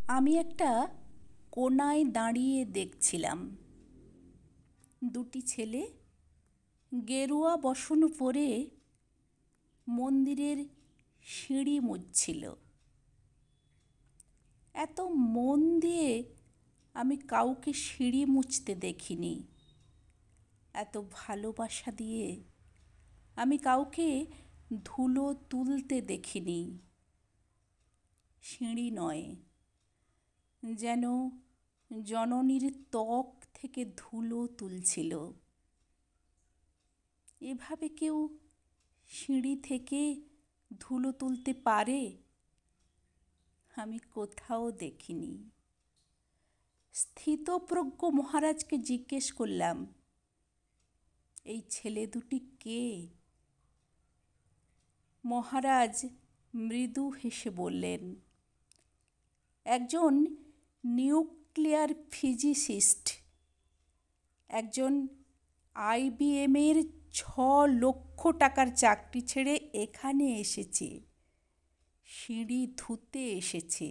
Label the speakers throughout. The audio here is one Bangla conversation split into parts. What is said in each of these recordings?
Speaker 1: আমি একটা কোণায় দাঁড়িয়ে দেখছিলাম দুটি ছেলে গেরুয়া বসন পরে মন্দিরের সিঁড়ি মুছছিল। এত মন দিয়ে আমি কাউকে সিঁড়ি মুছতে দেখিনি, এত ভালোবাসা দিয়ে আমি কাউকে ধুলো তুলতে দেখিনি। সিঁড়ি নয়, যেন জননীর ত্বক থেকে ধুলো তুলছিল। এভাবে কেউ সিঁড়ি থেকে ধুলো তুলতে পারে? আমি কোথাও দেখিনি। স্থিতপ্রজ্ঞ মহারাজকে জিজ্ঞেস করলাম, এই ছেলে দুটি কে? মহারাজ মৃদু হেসে বললেন, একজন নিউক্লিয়ার ফিজিসিস্ট, একজন IBM-এর 6 লক্ষ টাকার চাকরি ছেড়ে এখানে এসেছে, সিঁড়ি ধুতে এসেছে।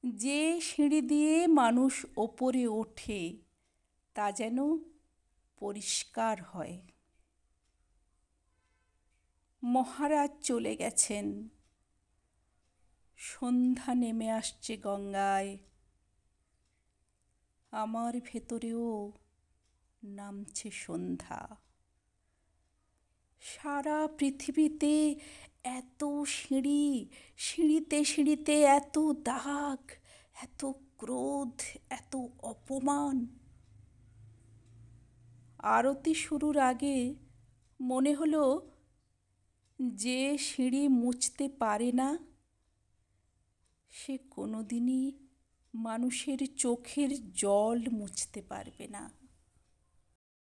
Speaker 1: যে সিঁড়ি দিয়ে মানুষ ওপরে ওঠে তা যেন পরিষ্কার হয়। মহারাজ চলে গেছেন। সন্ধ্যা নেমে আসছে গঙ্গায়। আমার ভেতরেও নামছে সন্ধ্যা। সারা পৃথিবীতে এত সিঁড়ি, সিঁড়িতে সিঁড়িতে এত দাগ, এত ক্রোধ, এত অপমান। আরতি শুরুর আগে মনে হলো, যে সিঁড়ি মুছতে পারে না সে কোনোদিনই মানুষের চোখের জল মুছতে পারবে না।